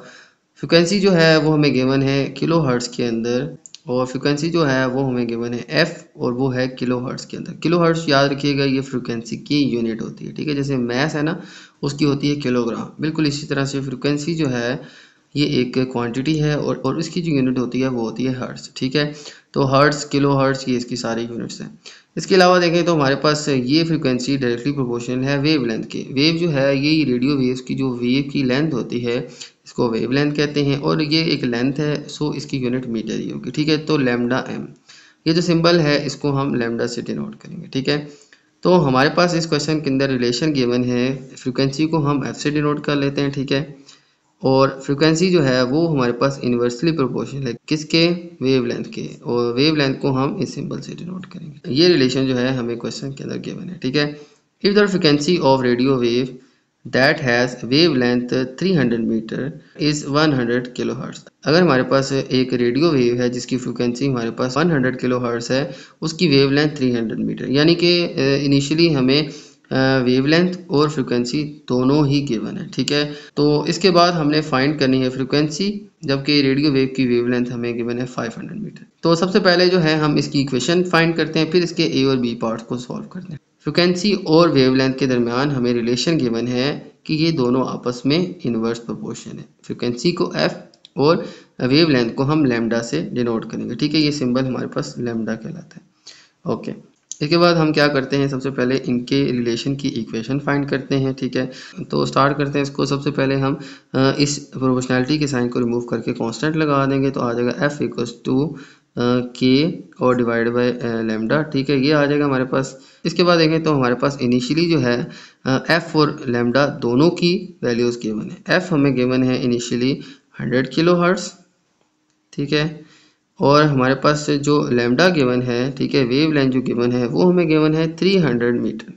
फ्रीक्वेंसी जो है वो हमें गिवन है किलो हर्ट्ज़ के अंदर और फ्रीक्वेंसी जो है वो हमें गिवन है f और वो है किलो हर्ट्ज़ के अंदर। किलो हर्ट्ज़ याद रखिएगा, ये फ्रीक्वेंसी की यूनिट होती है, ठीक है। जैसे मैस है ना, उसकी होती है किलोग्राम, बिल्कुल इसी तरह से फ्रीक्वेंसी जो है ये एक क्वांटिटी है और उसकी जो यूनिट होती है वो होती है हर्ट्ज़, ठीक है। तो हर्ट्ज़, किलो हर्ट्ज़, ये इसकी सारी यूनिट्स हैं। इसके अलावा देखें तो हमारे पास ये फ्रीक्वेंसी डायरेक्टली प्रोपोर्शनल है वेव लेंथ के। वेव जो है ये रेडियो वेव्स की जो वेव की लेंथ होती है इसको वेव लेंथ कहते हैं और ये एक लेंथ है, सो इसकी यूनिट मीटर ही होगी, ठीक है। तो लैम्डा m, ये जो सिंबल है इसको हम लैम्डा से डिनोट करेंगे, ठीक है। तो हमारे पास इस क्वेश्चन के अंदर रिलेशन गिवन है, फ्रीक्वेंसी को हम एफ से डिनोट कर लेते हैं, ठीक है। और फ्रीक्वेंसी जो है वो हमारे पास इन्वर्सली प्रोपोर्शनल है किसके, वेवलेंथ के, और वेवलेंथ को हम इस सिंबल से डिनोट करेंगे। ये रिलेशन जो है हमें क्वेश्चन के अंदर गिवन है, ठीक है। If the frequency of radio wave that has wavelength 300 metre is 100 kilo hertz. अगर हमारे पास एक रेडियो वेव है जिसकी फ्रीक्वेंसी हमारे पास 100 किलो हर्ट्ज है, उसकी वेवलेंथ 300 मीटर, यानी कि इनिशियली हमें वेवलेंथ और फ्रीक्वेंसी दोनों ही गिवन है, ठीक है। तो इसके बाद हमने फाइंड करनी है फ्रीक्वेंसी, जबकि रेडियो वेव की वेवलेंथ हमें गिवन है 500 मीटर। तो सबसे पहले जो है हम इसकी इक्वेशन फाइंड करते हैं, फिर इसके ए और बी पार्ट्स को सॉल्व करते हैं। फ्रीक्वेंसी और वेवलेंथ के दरमियान हमें रिलेशन गिवन है कि ये दोनों आपस में इन्वर्स प्रोपोर्शन है। फ्रीक्वेंसी को एफ और वेवलेंथ को हम लैम्डा से डिनोट करेंगे, ठीक है। ये सिंबल हमारे पास लैम्डा कहलाता है, ओके। इसके बाद हम क्या करते हैं, सबसे पहले इनके रिलेशन की इक्वेशन फाइंड करते हैं, ठीक है। तो स्टार्ट करते हैं इसको। सबसे पहले हम इस प्रोपोर्शनैलिटी के साइन को रिमूव करके कांस्टेंट लगा देंगे, तो आ जाएगा एफ इक्वल्स टू के और डिवाइड बाय लैम्डा, ठीक है। ये आ जाएगा हमारे पास। इसके बाद देखें तो हमारे पास इनिशियली जो है एफ और लैम्डा दोनों की वैल्यूज़ गिवन है। एफ हमें गिवन है इनिशियली 100 किलो हर्ट्ज़, ठीक है। और हमारे पास जो लैम्डा गिवन है, ठीक है, वेव लेंथ जो गिवन है वो हमें गिवन है 300 मीटर,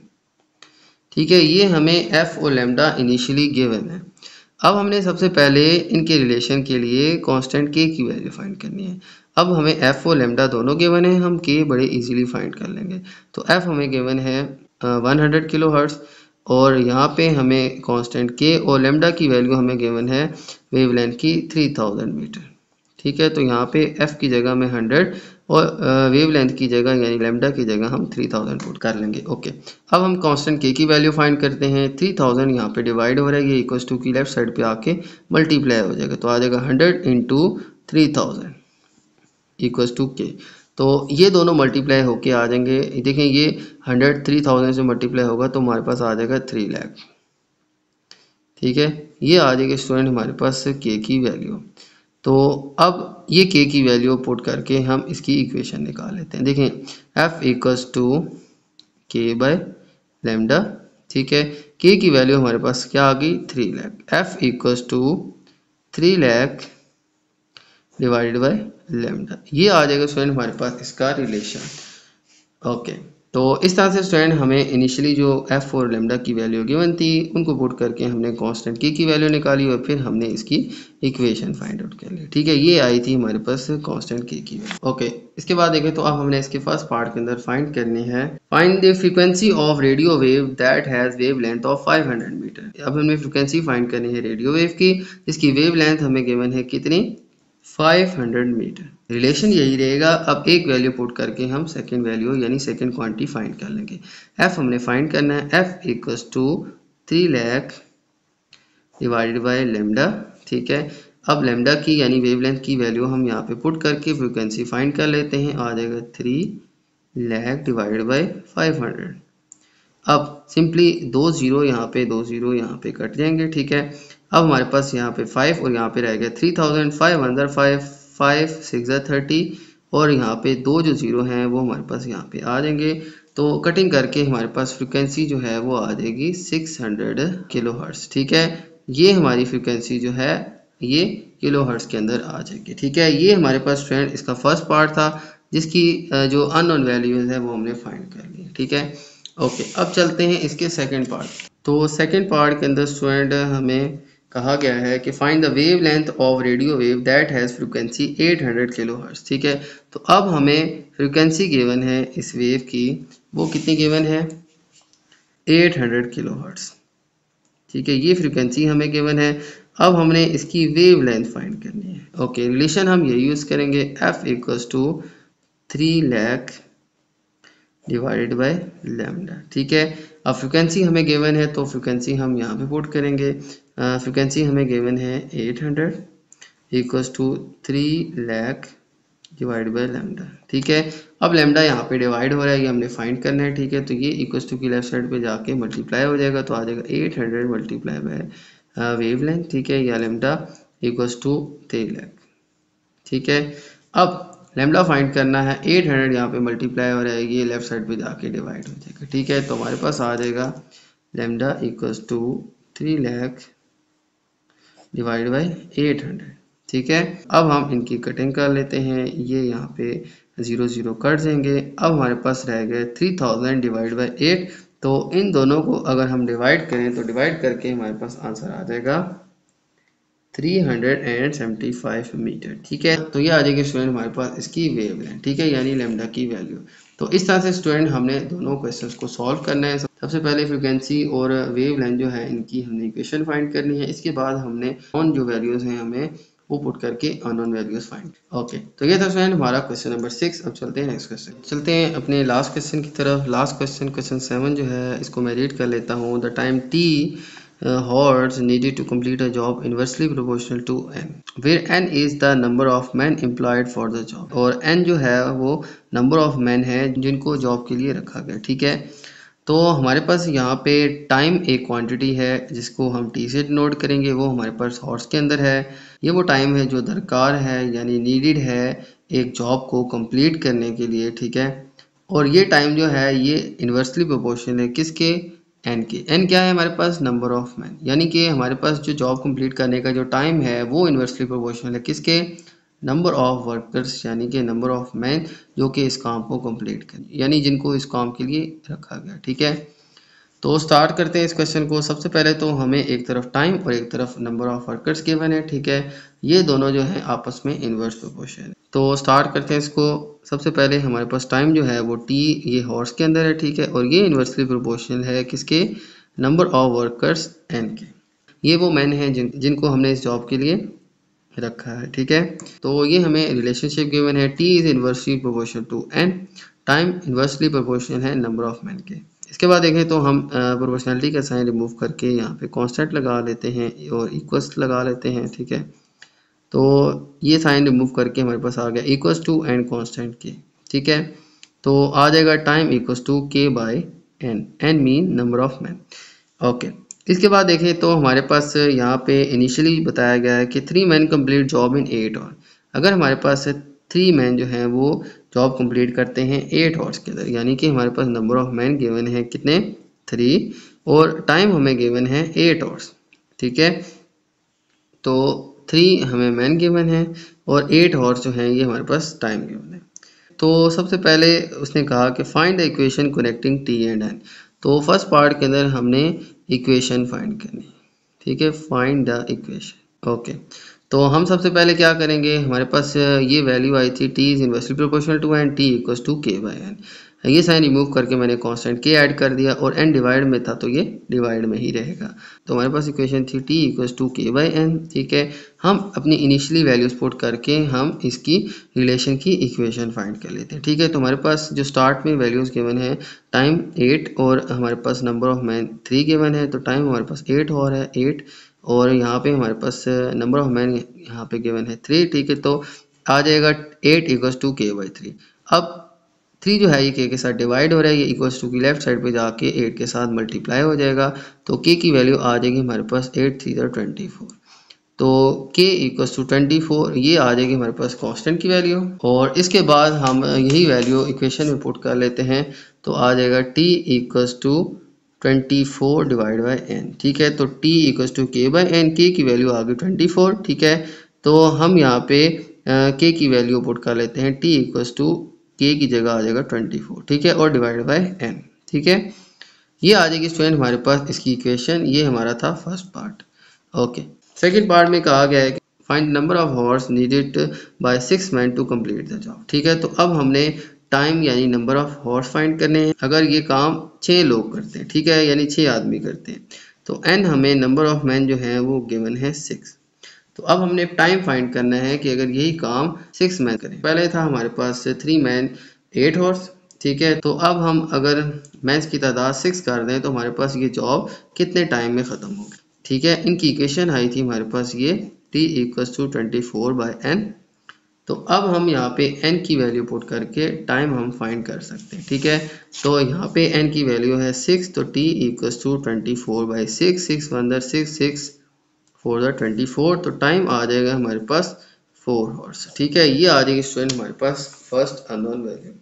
ठीक है। ये हमें एफ और लैम्डा इनिशियली गिवन है। अब हमने सबसे पहले इनके रिलेशन के लिए कांस्टेंट के की वैल्यू फाइंड करनी है। अब हमें एफ और लैम्डा दोनों गिवन है, हम के बड़े इजीली फाइंड कर लेंगे। तो एफ हमें गिवन है 100 किलो हर्ट्ज़, और यहाँ पे हमें कांस्टेंट के और लैम्डा की वैल्यू हमें गिवन है वेवलेंथ की 3000 मीटर, ठीक है। तो यहाँ पे f की जगह में 100 और वेवलेंथ की जगह यानी लैम्डा की जगह हम 3000 पुट कर लेंगे, ओके। अब हम कांस्टेंट k की वैल्यू फाइंड करते हैं। 3000 यहाँ पे डिवाइड हो रहा है, ये इक्वल्स टू की लेफ्ट साइड पे आके मल्टीप्लाई हो जाएगा, तो आ जाएगा 100 इंटू 3000 इक्वल्स टू k। तो ये दोनों मल्टीप्लाई होके आ जाएंगे। देखें ये 100 3000 से मल्टीप्लाई होगा तो हमारे पास आ जाएगा 3 लाख, ठीक है। ये आ जाएगा स्टूडेंट हमारे पास k की वैल्यू। तो अब ये k की वैल्यू पुट करके हम इसकी इक्वेशन निकाल लेते हैं। देखें f इक्वल्स टू के बाय लैम्डा, ठीक है। k की वैल्यू हमारे पास क्या आ गई 3 lakh. f equals to 3 lakh divided by lambda, ये आ जाएगा स्टूडेंट हमारे पास इसका रिलेशन, ओके। तो इस तरह से स्टूडेंट हमें इनिशियली जो f और लैम्डा की वैल्यू गिवन थी उनको पुट करके हमने कांस्टेंट k की वैल्यू निकाली और फिर हमने इसकी इक्वेशन फाइंड आउट कर ली, ठीक है। ये आई थी हमारे पास कांस्टेंट k की वैल्यू, ओके। इसके बाद देखें तो अब हमने इसके फर्स्ट पार्ट के अंदर फाइंड करनी है, find the frequency of radio wave that has wave length of 500 metre. अब हमें फ्रीक्वेंसी फाइंड करनी है रेडियो वेव की, जिसकी वेव लेंथ हमें गिवन है कितनी 500 मीटर। रिलेशन यही रहेगा। अब एक वैल्यू पुट करके हम सेकंड वैल्यू यानी सेकंड क्वांटिटी फाइंड कर लेंगे। f हमने फाइंड करना है, f equals to 3 lakh divided by lambda, ठीक है। अब लैम्डा की यानी वेवलेंथ की वैल्यू हम यहाँ पे पुट करके फ्रीक्वेंसी फाइंड कर लेते हैं, आ जाएगा 3 लाख डिवाइडेड बाय 500। अब सिंपली 2 जीरो यहाँ पे 2 जीरो यहाँ पे कट जाएंगे, ठीक है। अब हमारे पास यहाँ पे 5 और यहाँ पे रह गया 3000, 5 अंदर 5 5 6 30 और यहाँ पे दो जो जीरो हैं वो हमारे पास यहाँ पे आ जाएंगे। तो कटिंग करके हमारे पास फ्रीक्वेंसी जो है वो आ जाएगी 600 किलो हर्ट्ज़, ठीक है। ये हमारी फ्रीक्वेंसी जो है ये किलो हर्ट्ज़ के अंदर आ जाएगी, ठीक है। ये हमारे पास फ्रेंड इसका फर्स्ट पार्ट था जिसकी जो अननोन वैल्यूज है वो हमने फाइंड कर ली, ठीक है, ओके। अब चलते हैं इसके सेकंड पार्ट। तो सेकंड पार्ट के अंदर स्टूडेंट हमें कहा गया है कि find the wave length of radio wave that has frequency 800 kilo hertz, ठीक है। तो अब हमें फ्रीक्वेंसी गिवन है इस वेव की, वो कितनी गिवन है 800 किलो हर्ट्ज़, ठीक है। ये फ्रीक्वेंसी हमें गिवन है। अब हमने इसकी वेव लेंथ फाइंड करनी है, ओके। रिलेशन हम ये यूज़ करेंगे, f equals to 3 lakh divided by lambda, ठीक है। अब फ्रीक्वेंसी हमें गिवन है तो फ्रीक्वेंसी हम यहाँ पे पुट करेंगे। फ्रीक्वेंसी हमें गिवन है 800 equals to 3 lakh divide by lambda, ठीक है। अब लैम्डा यहाँ पे डिवाइड हो रहा है, ये हमने फाइंड करना है, ठीक है। तो ये इक्वल्स टू की लेफ्ट साइड पे जाके मल्टीप्लाई हो जाएगा, तो आ जाएगा 800 मल्टीप्लाई बाय वेव लेंथ, ठीक है, या लैम्डा इक्वल्स टू 3 लाख, ठीक है। अब लैम्डा फाइंड करना है, 800 यहाँ पे मल्टीप्लाई हो रहेगी, लेफ्ट साइड पे जाके डिवाइड हो जाएगा। ठीक है, तो हमारे पास आ जाएगा lambda equals to 3 lakh divide by 800। ठीक है, अब हम इनकी कटिंग कर लेते हैं, ये यहाँ पे 0 0 कट जाएंगे। अब हमारे पास रह गए 3000 डिवाइड बाई 8। तो इन दोनों को अगर हम डिवाइड करें तो डिवाइड करके हमारे पास आंसर आ जाएगा 375 मीटर। ठीक है, तो ये आ जाएगी स्टूडेंट हमारे पास इसकी वेवलेंथ। ठीक है, यानी लैम्डा की वैल्यू। तो इस तरह से स्टूडेंट हमने दोनों क्वेश्चंस को सॉल्व करना है। सबसे पहले फ्रीक्वेंसी और वेवलेंथ जो है इनकी हमने इक्वेशन फाइंड करनी है। इसके बाद हमने ऑन जो वैल्यूज हैं हमें वो पुट करके अननोन वैल्यूज फाइंड। ओके, तो ये था स्टूडेंट हमारा क्वेश्चन नंबर 6। अब चलते हैं नेक्स्ट क्वेश्चन, चलते हैं अपने लास्ट क्वेश्चन की तरफ। लास्ट क्वेश्चन, क्वेश्चन 7 जो है इसको मैं रीड कर लेता हूँ। The time T hours needed to complete a job inversely proportional to n, where n is the number of men employed for the job, और n जो है वो number of men है जिनको जॉब के लिए रखा गया। ठीक है, तो हमारे पास यहाँ पे टाइम एक क्वांटिटी है जिसको हम टी से नोट करेंगे, वो हमारे पास हॉर्स के अंदर है। ये वो टाइम है जो दरकार है यानी नीडेड है एक जॉब को कंप्लीट करने के लिए। ठीक है, और ये टाइम जो है ये इन्वर्सली प्रोपोर्शनल है किसके, एन के। एन क्या है हमारे पास, नंबर ऑफ मैन, यानी कि हमारे पास जो जॉब कंप्लीट करने का जो टाइम है वो इन्वर्सली प्रोपोर्शनल है किसके, नंबर ऑफ वर्कर्स यानी कि नंबर ऑफ मैन जो कि इस काम को कंप्लीट करें, यानी जिनको इस काम के लिए रखा गया। ठीक है, तो स्टार्ट करते हैं इस क्वेश्चन को। सबसे पहले तो हमें एक तरफ टाइम और एक तरफ नंबर ऑफ वर्कर्स गिवन है। ठीक है, ये दोनों जो है आपस में इन्वर्स प्रोपोर्शन है। तो स्टार्ट करते हैं इसको। सबसे पहले हमारे पास टाइम जो है वो टी ये हॉर्स के अंदर है। ठीक है, और ये इन्वर्सली प्रोपोर्शनल है किसके, नंबर ऑफ वर्कर्स एन के। ये वो मैन हैं जिनको हमने इस जॉब के लिए रखा है। ठीक है, तो ये हमें रिलेशनशिप गिवन है, T is inversely proportional to N, time inversely proportional है नंबर ऑफ मैन के। इसके बाद देखें तो हम प्रोपोर्शनलिटी का साइन रिमूव करके यहाँ पे कांस्टेंट लगा लेते हैं और इक्वल्स लगा लेते हैं। ठीक है, तो ये साइन रिमूव करके हमारे पास आ गया इक्वल्स टू एन कांस्टेंट के। ठीक है, तो आ जाएगा time equals to k by N, N mean number of man. Okay, इसके बाद देखें तो हमारे पास यहाँ पे इनिशियली बताया गया है कि 3 man complete job in 8 hour. अगर हमारे पास 3 मैन जो हैं वो जॉब कंप्लीट करते हैं 8 आवर्स के अंदर, यानी कि हमारे पास नंबर ऑफ मैन गिवन है कितने, 3, और टाइम हमें गिवन है 8 आवर्स। ठीक है, तो 3 हमें मैन गिवन है और 8 आवर्स जो हैं ये हमारे पास टाइम गिवन है। तो सबसे पहले उसने कहा कि find the equation connecting T and N. तो फर्स्ट पार्ट के अंदर हमने इक्वेशन फाइंड करनी है। ठीक है, फाइंड द इक्वेशन। ओके, तो हम सबसे पहले क्या करेंगे, हमारे पास ये वैल्यू आई थी T is inversely proportional to N, T equals to k by N. ये साइन रिमूव करके मैंने कांस्टेंट के ऐड कर दिया और एन डिवाइड में था तो ये डिवाइड में ही रहेगा। तो हमारे पास इक्वेशन थी T equals to k by N. ठीक है, हम अपनी इनिशियली वैल्यूज पुट करके हम इसकी रिलेशन की इक्वेशन फाइंड कर लेते हैं। ठीक है, तो हमारे पास जो स्टार्ट में वैल्यूज गिवन है टाइम 8 और हमारे पास नंबर ऑफ मैन 3 गिवन है, तो टाइम हमारे पास 8 और है 8, और यहाँ पे हमारे पास नंबर ऑफ मैन यहाँ पे गिवन है 3। ठीक है, तो आ जाएगा 8 इक्वल्स टू के बाई 3। अब 3 जो है ये के साथ डिवाइड हो रहा है, ये इक्वल्स टू की लेफ्ट साइड पे जाके 8 के साथ मल्टीप्लाई हो जाएगा, तो के की वैल्यू आ जाएगी हमारे पास 8 3 24। तो k इक्वल्स टू 24 ये आ जाएगी हमारे पास कांस्टेंट की वैल्यू, और इसके बाद हम यही वैल्यू इक्वेशन में पुट कर लेते हैं, तो आ जाएगा t equals to 24 divide by n। ठीक है, तो t equals to k by N, k की वैल्यू आ गई 24। ठीक है, तो हम यहाँ पे k की वैल्यू पुट कर लेते हैं, t इक्वल्स टू के की जगह आ जाएगा 24। ठीक है, और डिवाइड बाई n। ठीक है, ये आ जाएगी स्टूडेंट हमारे पास इसकी इक्वेशन। ये हमारा था first part. Okay, second part में कहा गया है कि find number of hours needed by 6 man to complete the job. ठीक है, तो अब हमने टाइम यानी नंबर ऑफ हॉर्स फाइंड करने हैं। अगर ये काम 6 लोग करते हैं, ठीक है, यानी 6 आदमी करते हैं, तो एन हमें नंबर ऑफ मैन जो है वो गिवन है 6। तो अब हमने टाइम फाइंड करना है कि अगर यही काम 6 मैन करें। पहले था हमारे पास 3 मैन 8 हॉर्स। ठीक है, तो अब हम अगर मैंस की तादाद 6 कर दें तो हमारे पास ये जॉब कितने टाइम में ख़त्म होगी। ठीक है, इनकी इक्वेशन आई थी हमारे पास ये t equals to 24 by N. तो अब हम यहाँ पे n की वैल्यू पुट करके टाइम हम फाइंड कर सकते हैं। ठीक है, तो यहाँ पे n की वैल्यू है 6, तो t इक्वल्स टू 24 बाई 6, 6 1 6 6 4 24, तो टाइम आ जाएगा हमारे पास 4 हॉर्स। ठीक है, ये आ जाएगी स्टूडेंट हमारे पास फर्स्ट अननोन वैल्यू।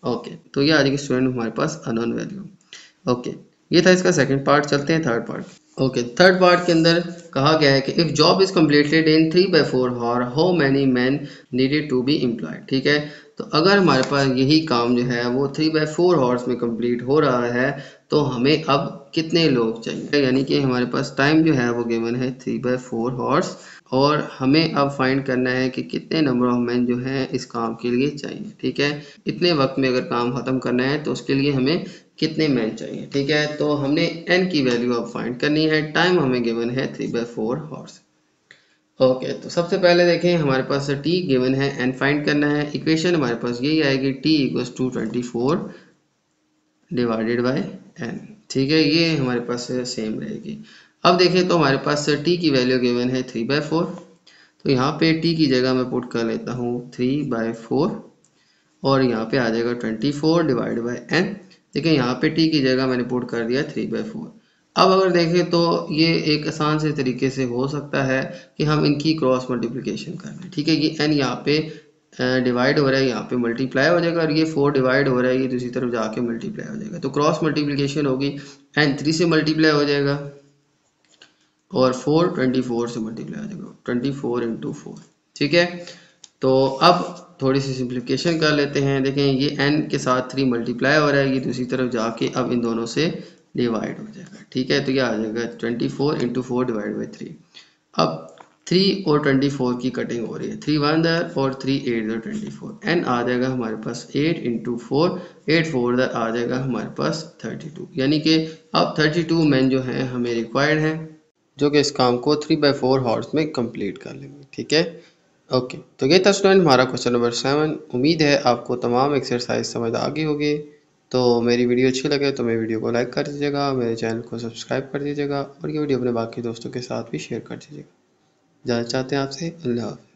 ओके, तो ये आ जाएगी स्टूडेंट हमारे पास अननोन वैल्यू। ओके, ये था इसका सेकंड पार्ट। चलते हैं third part. Okay, third part के अंदर कहा गया है कि if job is completed in 3/4 hour how many man needed to be employed. ठीक है, तो अगर हमारे पास यही काम जो है वो 3/4 हॉर्स में कंप्लीट हो रहा है तो हमें अब कितने लोग चाहिए, यानी कि हमारे पास टाइम जो है वो गिवन है 3/4 हॉर्स और हमें अब फाइंड करना है कि कितने नंबर ऑफ मैन जो हैं इस काम के लिए चाहिए। ठीक है, इतने वक्त में अगर काम ख़त्म करना है तो उसके लिए हमें कितने मैन चाहिए। ठीक है, तो हमने n की वैल्यू अब फाइंड करनी है। टाइम हमें गिवन है 3/4 हॉर्स। ओके, तो सबसे पहले देखें हमारे पास t गिवन है, n फाइंड करना है। इक्वेशन हमारे पास यही आएगी t = 24 डिवाइडेड बाय n। ठीक है, ये हमारे पास सेम रहेगी। अब देखें तो हमारे पास t की वैल्यू गिवन है 3/4, तो यहाँ पे t की जगह मैं पुट कर लेता हूँ 3/4 और यहाँ पे आ जाएगा 24 डिवाइड बाय n। देखिए यहाँ पे t की जगह मैंने पुट कर दिया 3/4। अब अगर देखें तो ये एक आसान से तरीके से हो सकता है कि हम इनकी क्रॉस मल्टीप्लिकेशन कर लें। ठीक है, ये n यहाँ पे डिवाइड हो रहा है, यहाँ पे मल्टीप्लाई हो जाएगा और ये 4 डिवाइड हो रहा है, ये दूसरी तरफ जाके मल्टीप्लाई हो जाएगा। तो क्रॉस मल्टीप्लिकेशन होगी, n 3 से मल्टीप्लाई हो जाएगा और 4 24 से मल्टीप्लाई हो जाएगा, 24 × 4। ठीक है, तो अब थोड़ी सी सिंप्लीफिकेशन कर लेते हैं। देखें ये n के साथ 3 मल्टीप्लाई हो रहा है, ये दूसरी तरफ जाके अब इन दोनों से डिवाइड हो जाएगा। ठीक है, तो ये आ जाएगा 24 × 4 डिवाइड बाई 3। अब 3 और 24 की कटिंग हो रही है, 3 1 दर और 3 8 दर 24। n आ जाएगा हमारे पास 8 × 4, 8 4 दर आ जाएगा हमारे पास 32। यानी कि अब 32 मैन जो हैं हमें रिक्वायर्ड हैं जो कि इस काम को 3/4 हॉर्स में कंप्लीट कर लेंगे। ठीक है, ओके, तो ये था स्टूडेंट हमारा क्वेश्चन नंबर 7। उम्मीद है आपको तमाम एक्सरसाइज समझ आ गई होगी। तो मेरी वीडियो अच्छी लगे तो मेरी वीडियो को लाइक कर दीजिएगा, मेरे चैनल को सब्सक्राइब कर दीजिएगा और ये वीडियो अपने बाकी दोस्तों के साथ भी शेयर कर दीजिएगा। इजाज़त चाहते हैं आपसे, अल्लाह हाफ़िज़।